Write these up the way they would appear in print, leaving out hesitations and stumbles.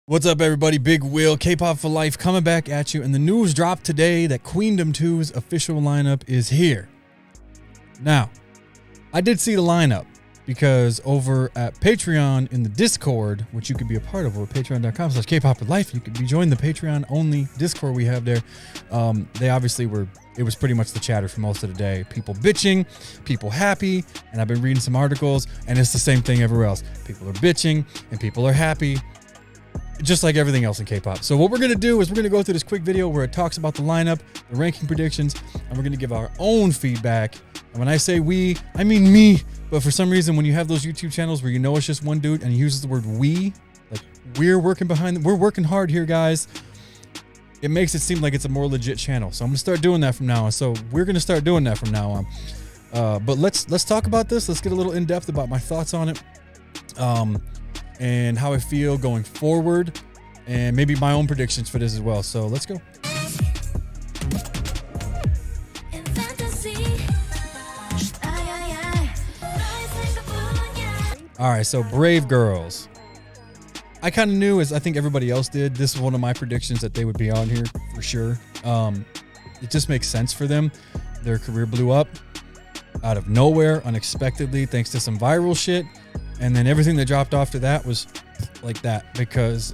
What's up, everybody? Big Will, K-Pop for Life, coming back at you. And the news dropped today that Queendom 2's official lineup is here. Now, I did see the lineup because over at Patreon in the Discord, which you could be a part of over patreon.com/K-Pop for Life, you could be joining the Patreon-only Discord we have there. They obviously were, it was pretty much the chatter for most of the day. People bitching, people happy, and I've been reading some articles, and it's the same thing everywhere else. People are bitching, and people are happy. Just like everything else in K-pop. So what we're going to do is we're going to go through this quick video where it talks about the lineup, the ranking predictions, and we're going to give our own feedback. And when I say we, I mean me. But for some reason, when you have those YouTube channels where you know it's just one dude and he uses the word we, like we're working behind, we're working hard here, guys. It makes it seem like it's a more legit channel. So I'm going to start doing that from now on. So we're going to start doing that from now on. But let's talk about this. Let's get a little in depth about my thoughts on it. And how I feel going forward, and maybe my own predictions for this as well. So let's go. All right, so Brave Girls. I kind of knew, as I think everybody else did, this is one of my predictions that they would be on here for sure. It just makes sense for them. Their career blew up out of nowhere, unexpectedly, thanks to some viral shit. And then everything that dropped after that was like that because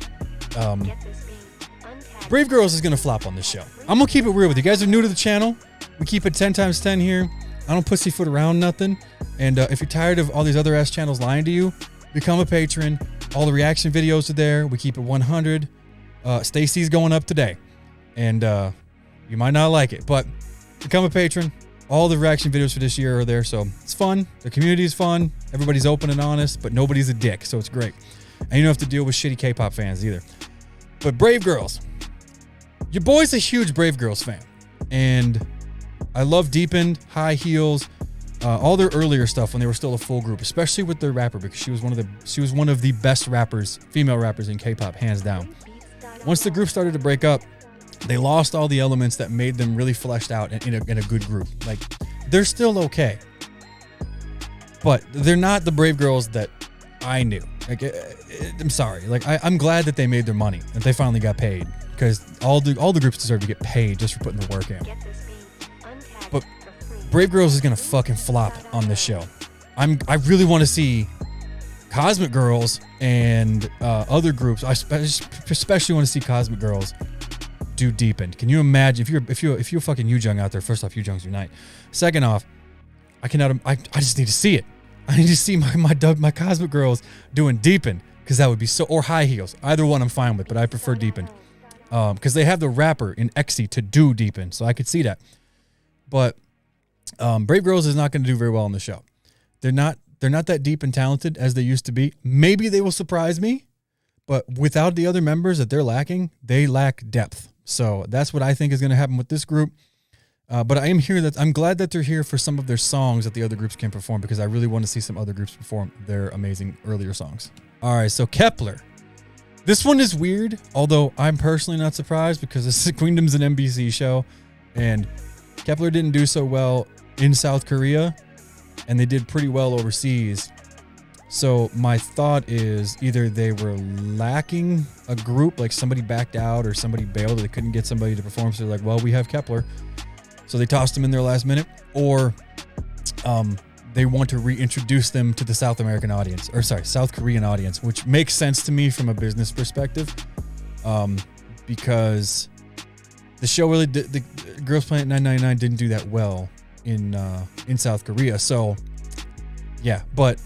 Brave Girls is going to flop on this show. I'm going to keep it real with you. You guys are new to the channel. We keep it 10 times 10 here. I don't pussyfoot around nothing. And if you're tired of all these other ass channels lying to you, become a patron. All the reaction videos are there. We keep it 100. Stacy's going up today. And you might not like it, but become a patron. All the reaction videos for this year are there, so it's fun. The community is fun. Everybody's open and honest, but nobody's a dick, so it's great. And you don't have to deal with shitty K-pop fans either. But Brave Girls. Your boy's a huge Brave Girls fan. And I love Deepened, High Heels, all their earlier stuff when they were still a full group, especially with their rapper, because she was one of the best rappers, female rappers in K-pop, hands down. Once the group started to break up, they lost all the elements that made them really fleshed out in a good group. Like, they're still okay, but they're not the Brave Girls that I knew. Like, I'm sorry. Like, I'm glad that they made their money, that they finally got paid, because all the groups deserve to get paid just for putting the work in. But Brave Girls is gonna fucking flop on this show. I really want to see Cosmic Girls and other groups. I especially want to see Cosmic Girls do Deepened. Can you imagine if you're fucking Yoojung out there? First off, Yoojung's unite. Second off, I just need to see it. I need to see my Cosmic Girls doing Deepened, because that would be so, or High Heels. Either one I'm fine with, but I prefer Deepened. Because they have the rapper in EXE to do Deepened, so I could see that. But Brave Girls is not going to do very well on the show. They're not that deep and talented as they used to be. Maybe they will surprise me, but without the other members that they're lacking, they lack depth. So that's what I think is going to happen with this group. But I am here I'm glad that they're here for some of their songs that the other groups can perform, because I really want to see some other groups perform their amazing earlier songs. All right, so Kepler. This one is weird, although I'm personally not surprised, because this is Queendom's an NBC show, and Kepler didn't do so well in South Korea, and they did pretty well overseas. So my thought is either they were lacking a group, like somebody backed out or somebody bailed, or they couldn't get somebody to perform. So they're like, well, we have Kepler. So they tossed him in there last minute, or they want to reintroduce them to the South Korean audience, which makes sense to me from a business perspective. Because the show really did, the Girls Planet 999 didn't do that well in South Korea. So yeah, but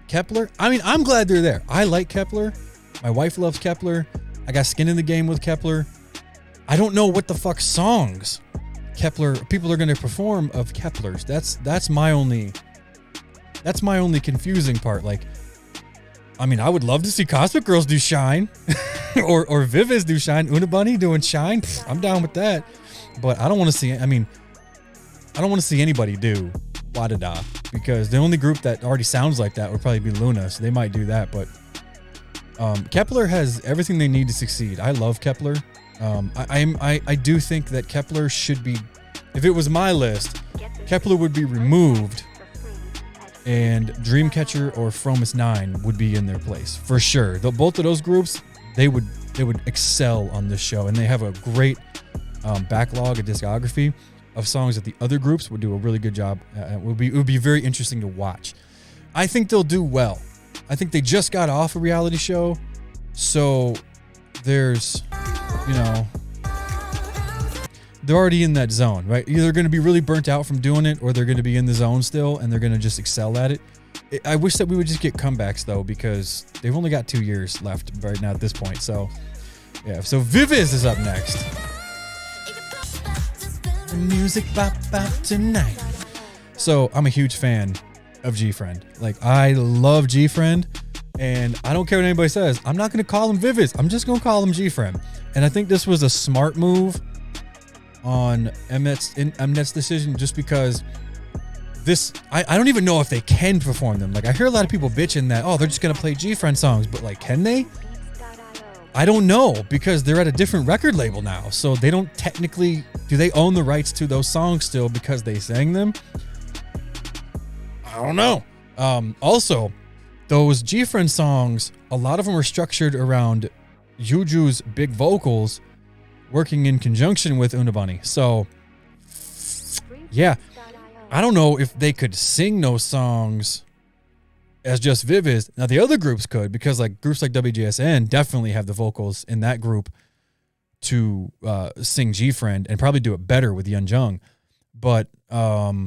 Kepler, I mean, I'm glad they're there. I like Kepler. My wife loves Kepler. I got skin in the game with Kepler. I don't know what the fuck songs people are going to perform of Kepler's. That's my only confusing part. Like, I mean, I would love to see Cosmic Girls do Shine or Viviz do Shine. Unabunny doing Shine. I'm down with that. But I don't want to see, I don't want to see anybody do Wadada, because the only group that already sounds like that would probably be Luna, so they might do that. But Kepler has everything they need to succeed. I love Kepler. I do think that Kepler should be, if it was my list, Kepler would be removed and Dreamcatcher or Fromis 9 would be in their place for sure. Both of those groups, they would would excel on this show, and they have a great backlog, a discography of songs that the other groups would do a really good job. It would be very interesting to watch. I think they'll do well. I think they just got off a reality show, so there's, you know, they're already in that zone, right? Either they're going to be really burnt out from doing it, or they're going to be in the zone still, and they're going to just excel at it. I wish that we would just get comebacks, though, because they've only got 2 years left right now at this point. So, yeah. So Viviz is up next. Music bop bop tonight. So I'm a huge fan of G-Friend. Like, I love G-Friend, and I don't care what anybody says. I'm not going to call him Viviz. I'm just going to call him G-Friend. And I think this was a smart move on Mnet's decision, just because this, I don't even know if they can perform them. Like, I hear a lot of people bitching that, oh, they're just going to play G-Friend songs, but like, can they? I don't know, because they're at a different record label now. So they don't technically, do they own the rights to those songs still because they sang them? I don't know. Also, those G-Friend songs, a lot of them are structured around Juju's big vocals working in conjunction with Unabunny. So, yeah. I don't know if they could sing those songs as just Viviz. Now, the other groups could, because like groups like WJSN definitely have the vocals in that group to sing G-Friend, and probably do it better with Yun Jung. But I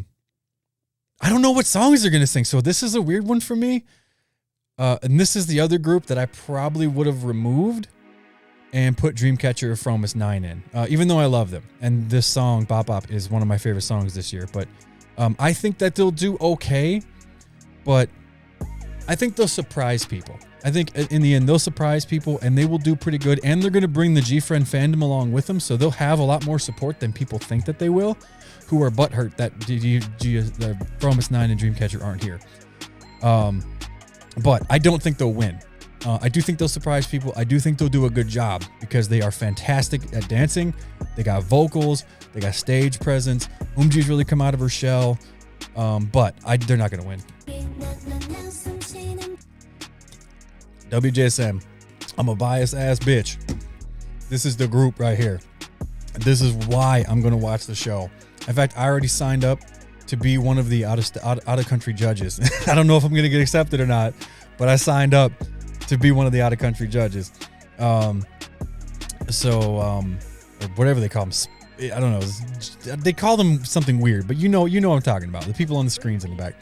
don't know what songs they're going to sing. So this is a weird one for me. And this is the other group that I probably would have removed and put Dreamcatcher from Miss 9 in, even though I love them. And this song, Bop Bop, is one of my favorite songs this year. But I think that they'll do okay, but I think they'll surprise people. I think in the end, they'll surprise people, and they will do pretty good. And they're going to bring the G-Friend fandom along with them, so they'll have a lot more support than people think that they will, who are butthurt that Miss 9 and Dreamcatcher aren't here. But I don't think they'll win. I do think they'll surprise people. I do think they'll do a good job, because they are fantastic at dancing. They got vocals. They got stage presence. Umji's really come out of her shell. But they're not going to win. WJSM. I'm a biased ass bitch. This is the group right here. This is why I'm going to watch the show. In fact, I already signed up to be one of the out of country judges. I don't know if I'm going to get accepted or not, but I signed up to be one of the out of country judges. Or whatever they call them. I don't know. They call them something weird, but you know what I'm talking about. The people on the screens in the back.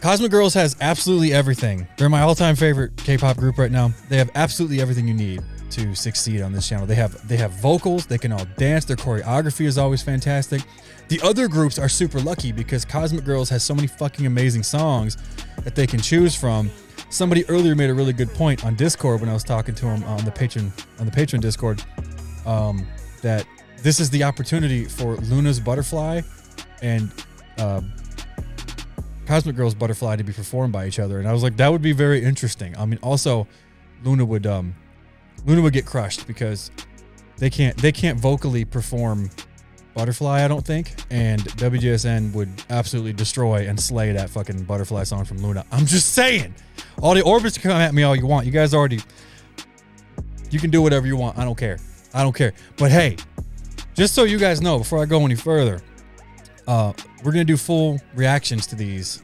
Cosmic Girls has absolutely everything. They're my all-time favorite K-pop group right now. They have absolutely everything you need to succeed on this channel. They have vocals. They can all dance. Their choreography is always fantastic. The other groups are super lucky, because Cosmic Girls has so many fucking amazing songs that they can choose from. Somebody earlier made a really good point on Discord when I was talking to him on the Patreon Discord, that this is the opportunity for Luna's Butterfly and Cosmic Girls' Butterfly to be performed by each other. And I was like, that would be very interesting. I mean, also Luna would get crushed, because they can't vocally perform Butterfly, I don't think, and WJSN would absolutely destroy and slay that fucking Butterfly song from Luna. I'm just saying. All the orbits can come at me all you want. You guys you can do whatever you want. I don't care. But hey, just so you guys know, before I go any further, we're gonna do full reactions to these,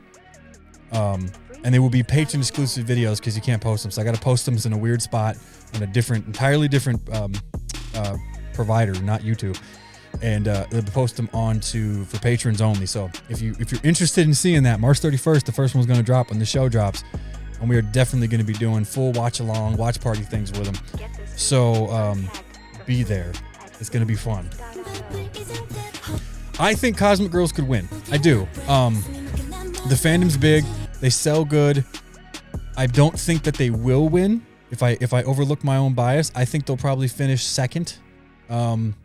and they will be Patreon exclusive videos, because you can't post them. So I got to post them in a weird spot on a entirely different provider, not YouTube, and post them for patrons only. So if you're interested in seeing that, March 31st, the first one's going to drop when the show drops, and we are definitely going to be doing full watch party things with them. So be there. It's going to be fun. I think Cosmic Girls could win. I do. The fandom's big. They sell good. I don't think that they will win. If I overlook my own bias, I think they'll probably finish second,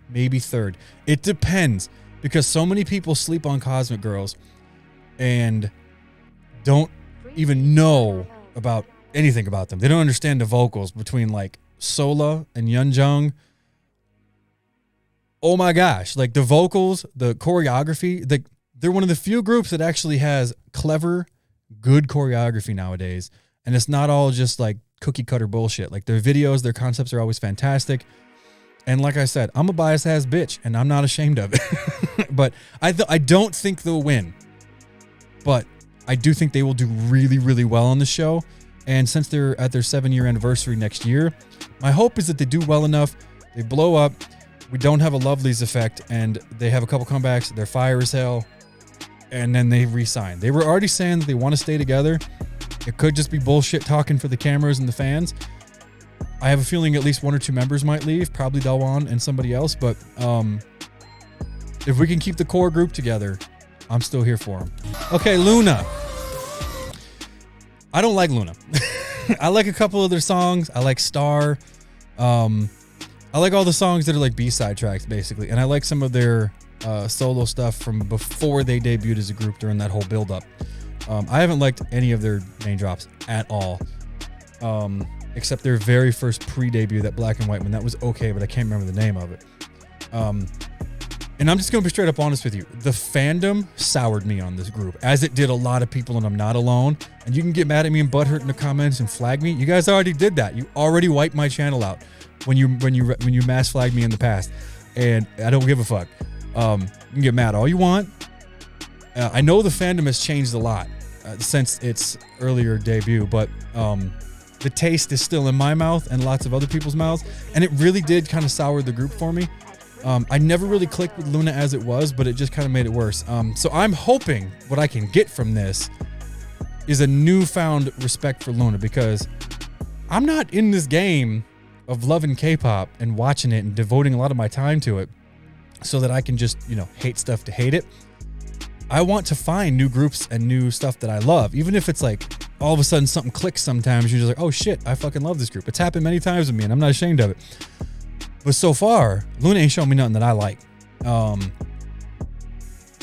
maybe third. It depends, because so many people sleep on Cosmic Girls and don't even know about anything about them. They don't understand the vocals between like Sola and Yun Jung. Oh my gosh, like the vocals, the choreography, they're one of the few groups that actually has clever, good choreography nowadays. And it's not all just like cookie cutter bullshit. Like their videos, their concepts are always fantastic. And like I said, I'm a biased ass bitch and I'm not ashamed of it. But I don't think they'll win. But I do think they will do really, really well on the show. And since they're at their 7-year anniversary next year, my hope is that they do well enough, they blow up, we don't have a Lovelyz effect, and they have a couple comebacks, they're fire as hell, and then they re-sign. They were already saying that they want to stay together. It could just be bullshit talking for the cameras and the fans. I have a feeling at least 1 or 2 members might leave, probably Dalwan and somebody else, but if we can keep the core group together, I'm still here for them. Okay, Luna. I don't like Luna. I like a couple of their songs. I like Star. I like all the songs that are like B-side tracks, basically. And I like some of their solo stuff from before they debuted as a group during that whole build-up. I haven't liked any of their main drops at all. Except their very first pre-debut, that Black and White one. That was okay, but I can't remember the name of it. And I'm just going to be straight up honest with you. The fandom soured me on this group, as it did a lot of people, and I'm not alone. And you can get mad at me and butthurt in the comments and flag me. You guys already did that. You already wiped my channel out when you mass flagged me in the past, and I don't give a fuck. You can get mad all you want. I know the fandom has changed a lot since its earlier debut, but the taste is still in my mouth and lots of other people's mouths, and it really did kind of sour the group for me. I never really clicked with Luna as it was, but it just kind of made it worse. So I'm hoping what I can get from this is a newfound respect for Luna, because I'm not in this game of loving K-pop and watching it and devoting a lot of my time to it so that I can just, hate stuff to hate it. I want to find new groups and new stuff that I love, even if it's like all of a sudden something clicks sometimes. You're just like, oh shit, I fucking love this group. It's happened many times with me and I'm not ashamed of it. But so far, Luna ain't showing me nothing that I like.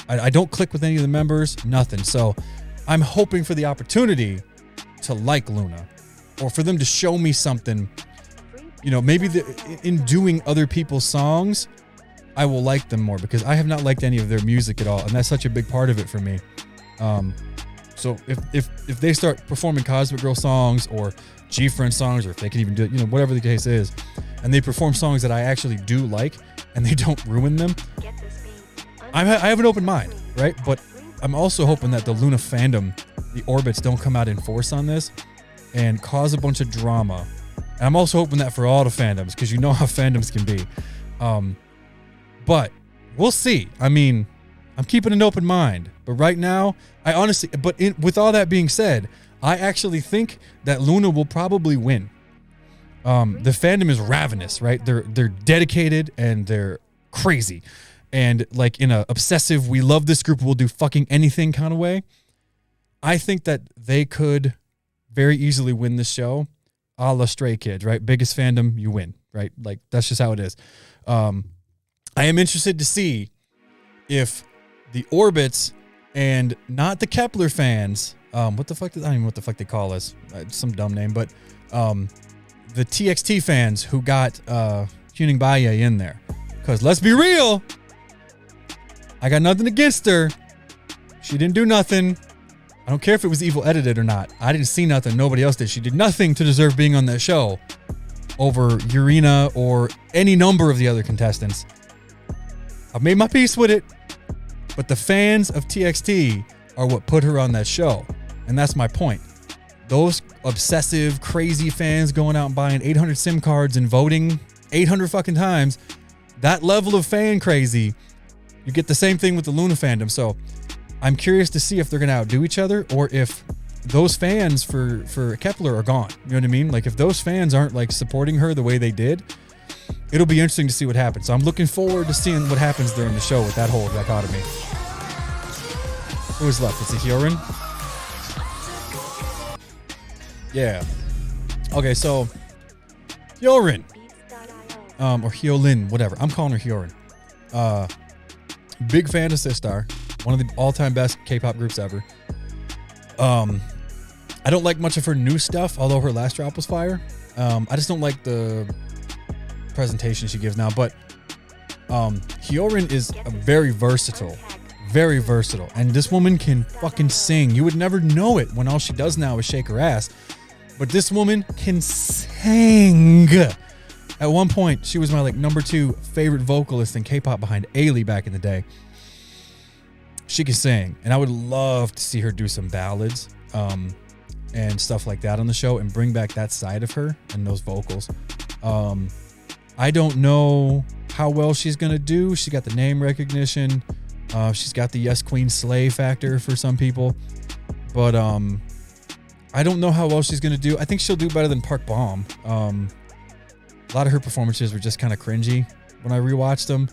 I don't click with any of the members, nothing. So I'm hoping for the opportunity to like Luna, or for them to show me something. Maybe in doing other people's songs, I will like them more, because I have not liked any of their music at all, and that's such a big part of it for me. So if they start performing Cosmic Girl songs or G-Friend songs, or if they can even do it, whatever the case is, and they perform songs that I actually do like, and they don't ruin them, I have an open mind, right? But I'm also hoping that the Luna fandom, the orbits, don't come out in force on this and cause a bunch of drama. And I'm also hoping that for all the fandoms, because you know how fandoms can be. But we'll see. I mean, I'm keeping an open mind. But right now, I honestly, with all that being said, I actually think that Luna will probably win. The fandom is ravenous, right? They're dedicated and they're crazy. And like in a obsessive, we love this group, we'll do fucking anything kind of way. I think that they could very easily win this show, a la Stray Kids, right? Biggest fandom, you win, right? Like, that's just how it is. I am interested to see if the Orbits and not the Kepler fans, I don't even know what the fuck they call us, some dumb name, but the TXT fans who got Huning Baye in there. Because let's be real, I got nothing against her. She didn't do nothing. I don't care if it was evil edited or not. I didn't see nothing. Nobody else did. She did nothing to deserve being on that show over Urena or any number of the other contestants. I've made my peace with it. But the fans of TXT are what put her on that show. And that's my point. Those obsessive, crazy fans going out and buying 800 SIM cards and voting 800 fucking times, that level of fan crazy, you get the same thing with the Luna fandom. So I'm curious to see if they're going to outdo each other, or if those fans for Kepler are gone. You know what I mean? Like, if those fans aren't like supporting her the way they did, it'll be interesting to see what happens. So I'm looking forward to seeing what happens during the show with that whole dichotomy. Who is left? It's a Hyorin? Yeah. Okay, so Hyorin. Or Hyolyn, whatever. I'm calling her Hyorin. Big fan of Sistar. One of the all-time best K-pop groups ever. I don't like much of her new stuff, although her last drop was fire. I just don't like the presentation she gives now. But Hyorin is a very versatile. And this woman can fucking sing. You would never know it when all she does now is shake her ass. But this woman can sing. At one point, she was my like number 2 favorite vocalist in K-pop behind Ailey back in the day. She can sing, and I would love to see her do some ballads and stuff like that on the show and bring back that side of her and those vocals. I don't know how well she's going to do. She got the name recognition. She's got the Yes Queen Slay factor for some people. But I don't know how well she's going to do. I think she'll do better than Park Bom. A lot of her performances were just kind of cringy when I rewatched them.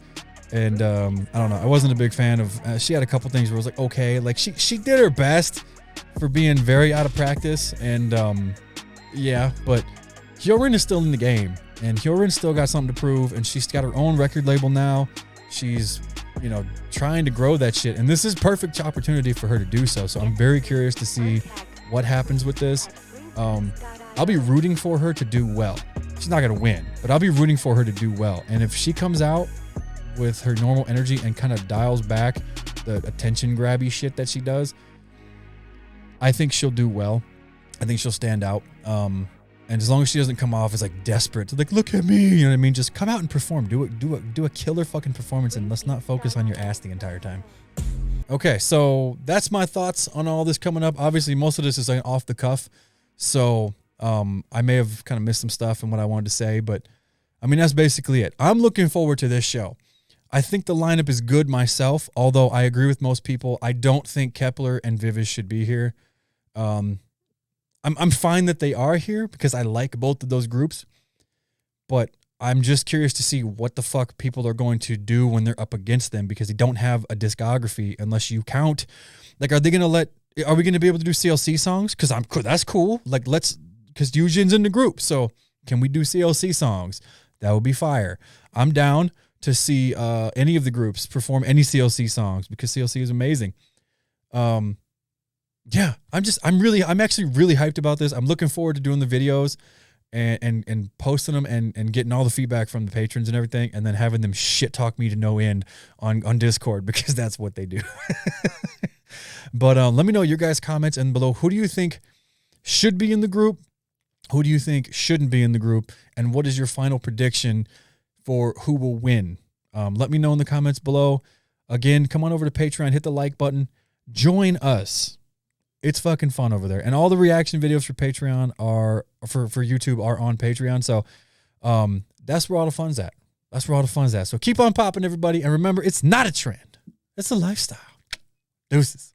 And I don't know. I wasn't a big fan of... she had a couple things where I was like, okay. Like, she did her best for being very out of practice. And yeah, but Hyorin is still in the game. And Hyorin still got something to prove. And she's got her own record label now. She's, you know, trying to grow that shit. And this is perfect opportunity for her to do so. So I'm very curious to see what happens with this. I'll be rooting for her to do well. She's not going to win, but I'll be rooting for her to do well. And if she comes out with her normal energy and kind of dials back the attention grabby shit that she does, I think she'll do well. I think she'll stand out. And as long as she doesn't come off as like desperate to like, look at me, you know what I mean? Just come out and perform. Do a killer fucking performance, and let's not focus on your ass the entire time. Okay, so that's my thoughts on all this coming up. Obviously, most of this is like off the cuff, so I may have kind of missed some stuff in what I wanted to say, but I mean, that's basically it. I'm looking forward to this show. I think the lineup is good myself, although I agree with most people. I don't think Kepler and Vivis should be here. I'm fine that they are here because I like both of those groups, but I'm just curious to see what the fuck people are going to do when they're up against them, because they don't have a discography unless you count. Like, are we going to be able to do CLC songs? Because that's cool. Like, because Yujin's in the group. So can we do CLC songs? That would be fire. I'm down to see any of the groups perform any CLC songs because CLC is amazing. Yeah, I'm actually really hyped about this. I'm looking forward to doing the videos and posting them and getting all the feedback from the patrons and everything, and then having them shit talk me to no end on Discord, because that's what they do. But let me know your guys' comments and below. Who do you think should be in the group? Who do you think shouldn't be in the group? And what is your final prediction for who will win? Let me know in the comments below. Again, come on over to Patreon, hit the like button, join us. It's fucking fun over there. And all the reaction videos for Patreon for YouTube are on Patreon. So that's where all the fun's at. That's where all the fun's at. So keep on popping, everybody. And remember, it's not a trend. It's a lifestyle. Deuces.